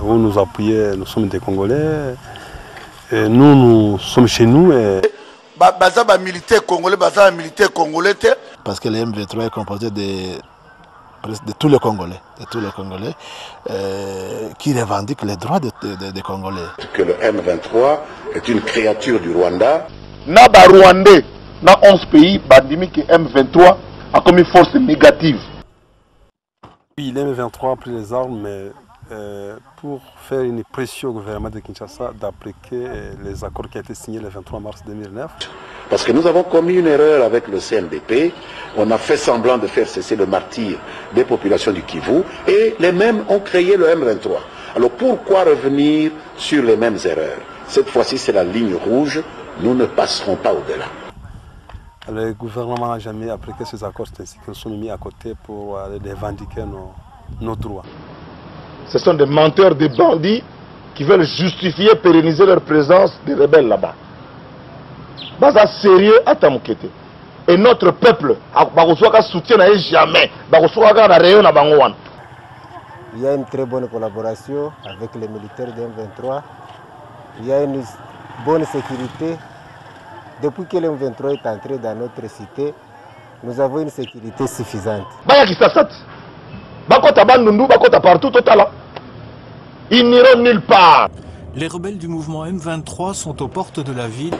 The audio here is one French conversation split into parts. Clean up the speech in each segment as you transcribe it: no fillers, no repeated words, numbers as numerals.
où nous appuyer, nous sommes des Congolais. Et nous sommes chez nous. Et... militaire congolais, militaire congolais. Parce que le M23 est composé de tous les Congolais, qui revendiquent les droits des Congolais. Que le M23 est une créature du Rwanda. Na Rwandais, dans 11 pays, bandimi que M23 a comme une force négative. Oui, le M23 a pris les armes, mais pour faire une pression au gouvernement de Kinshasa d'appliquer les accords qui ont été signés le 23 mars 2009. Parce que nous avons commis une erreur avec le CNDP, on a fait semblant de faire cesser le martyre des populations du Kivu, et les mêmes ont créé le M23. Alors pourquoi revenir sur les mêmes erreurs? Cette fois-ci c'est la ligne rouge, nous ne passerons pas au-delà. Le gouvernement n'a jamais appliqué ces accords, c'est ainsi que nous sommes mis à côté pour revendiquer nos droits. Ce sont des menteurs, des bandits qui veulent justifier, pérenniser leur présence des rebelles là-bas. Baza sérieux à Tamukete. Et notre peuple, soutient jamais. Il y a une très bonne collaboration avec les militaires de M23. Il y a une bonne sécurité. Depuis que le M23 est entré dans notre cité, nous avons une sécurité suffisante. Ils n'iront nulle part. Les rebelles du mouvement M23 sont aux portes de la ville.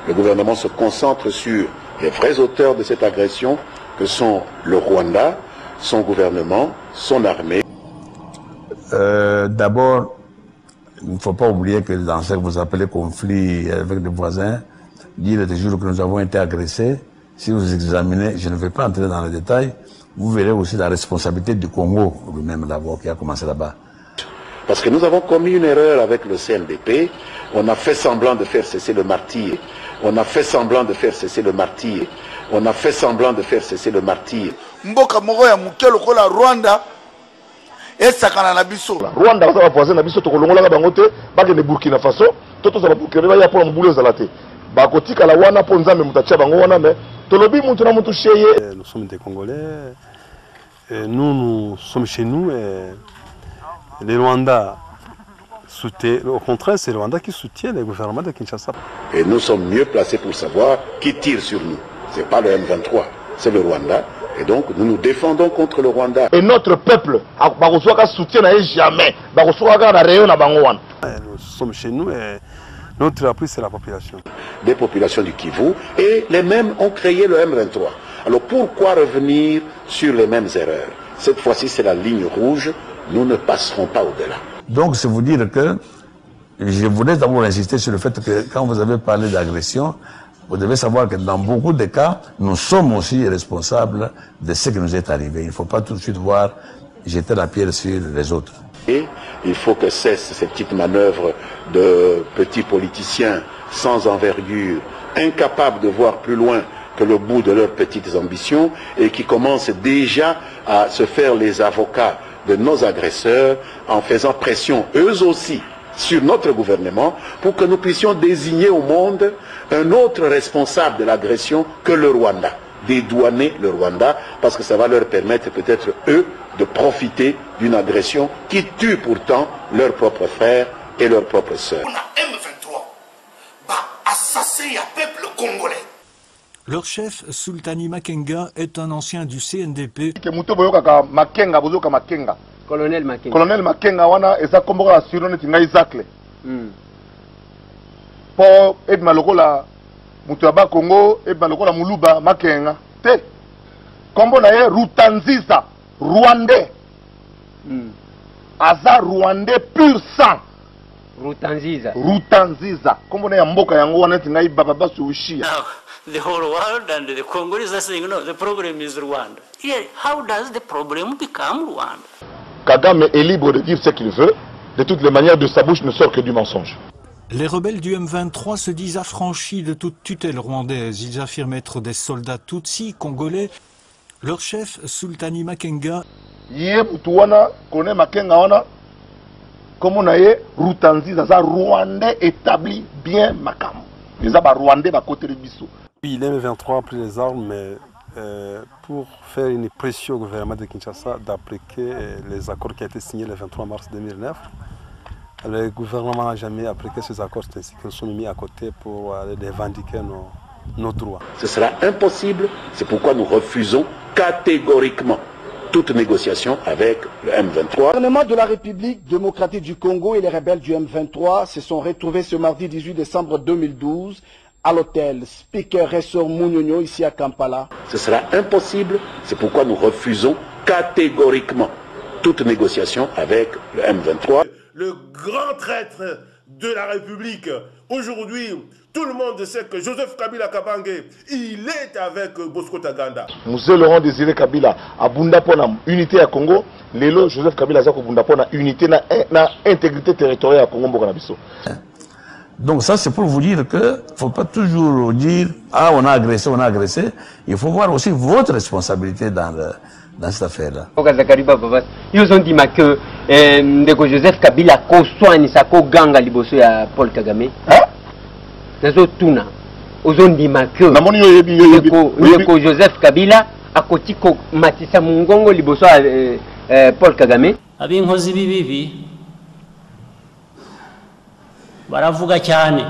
Le gouvernement se concentre sur les vrais auteurs de cette agression, que sont le Rwanda, son gouvernement, son armée. D'abord, il ne faut pas oublier que dans ce que vous appelez conflit avec les voisins, dire toujours que nous avons été agressés. Si vous examinez, je ne vais pas entrer dans les détails, vous verrez aussi la responsabilité du Congo lui-même d'abord qui a commencé là-bas. Parce que nous avons commis une erreur avec le CNDP, on a fait semblant de faire cesser le martyr, on a fait semblant de faire cesser le martyr, on a fait semblant de faire cesser le martyr. Mboka moko ya muke lokola Rwanda esakana na biso. Rwanda baza voisin na biso tokolongola bango te, bakende Burkina Faso, toto za Burkina ba ya pour mbulu ezalate. Bakotika la wana po nzambe mutacha bango wana mais tolobi muntu na muntu cheye. Nous sommes des Congolais. Et nous sommes chez nous et les Rwandais soutiennent, au contraire, c'est le Rwanda qui soutient le gouvernement de Kinshasa. Et nous sommes mieux placés pour savoir qui tire sur nous. Ce n'est pas le M23, c'est le Rwanda. Et donc, nous nous défendons contre le Rwanda. Et notre peuple, soutient jamais. Nous sommes chez nous et notre appui, c'est la population. Des populations du Kivu. Et les mêmes ont créé le M23. Alors pourquoi revenir sur les mêmes erreurs? Cette fois-ci, c'est la ligne rouge. Nous ne passerons pas au-delà. Donc, c'est vous dire que je voulais d'abord insister sur le fait que quand vous avez parlé d'agression, vous devez savoir que dans beaucoup de cas, nous sommes aussi responsables de ce qui nous est arrivé. Il ne faut pas tout de suite jeter la pierre sur les autres. Et il faut que cessent ces petites manœuvres de petits politiciens sans envergure, incapables de voir plus loin que le bout de leurs petites ambitions et qui commencent déjà à se faire les avocats de nos agresseurs en faisant pression eux aussi sur notre gouvernement pour que nous puissions désigner au monde un autre responsable de l'agression que le Rwanda, dédouaner le Rwanda parce que ça va leur permettre peut-être eux de profiter d'une agression qui tue pourtant leurs propres frères et leurs propres sœurs. M23 assassin à peuple congolais. Leur chef, Sultani Makenga, est un ancien du CNDP. Colonel Makenga. Colonel Makenga wana eza kombo la surnom tinga Isaacle. Po ebima lokola mutu ya Congo ebima lokola Muluba Makenga. Te. Kombo na ye Rutanziza, Rwandais. Aza Rwandais pur sang. Rutanziza. Kombo na ya mboka yango wana tinga ibaba basushia. The whole world and the Congolese are saying, no, the problem is Rwanda. Yeah, how does the problem become Rwanda? Kagame est libre de dire ce qu'il veut. De toutes les manières, de sa bouche ne sort que du mensonge. Les rebelles du M23 se disent affranchis de toute tutelle rwandaise. Ils affirment être des soldats Tutsis, congolais. Leur chef, Sultani Makenga, Colonel Makenga wana, comme on a dit, Rutanziza, ça Rwandais établi bien makam. Les Rwandais va côté de Bissou. Oui, le M23 a pris les armes, mais pour faire une pression au gouvernement de Kinshasa d'appliquer les accords qui ont été signés le 23 mars 2009. Le gouvernement n'a jamais appliqué ces accords, c'est ainsi que nous sommes mis à côté pour revendiquer nos droits. Ce sera impossible, c'est pourquoi nous refusons catégoriquement toute négociation avec le M23. Le gouvernement de la République démocratique du Congo et les rebelles du M23 se sont retrouvés ce mardi 18 décembre 2012 à l'hôtel Speaker Ressort Mounionio ici à Kampala. Ce sera impossible, c'est pourquoi nous refusons catégoriquement toute négociation avec le M23. Le grand traître de la République. Aujourd'hui, tout le monde sait que Joseph Kabila Kabange, il est avec Bosco Taganda. Monsieur Laurent Désiré Kabila a bunda pona unité à Congo. Lelo Joseph Kabila a bunda pona unité na intégrité territoriale à Congo mbokana biso. Donc ça c'est pour vous dire que ne faut pas toujours dire ah on a agressé, il faut voir aussi votre responsabilité dans cette affaire-là. Ils ont dit que Joseph Kabila kosoani sako ganga liboso ya Paul Kagame. Nazo tuna. Ils ont dit que Joseph Kabila akotiko matisa mungongo liboso ya Paul Kagame. Abinkozi bibibi baravuga cyane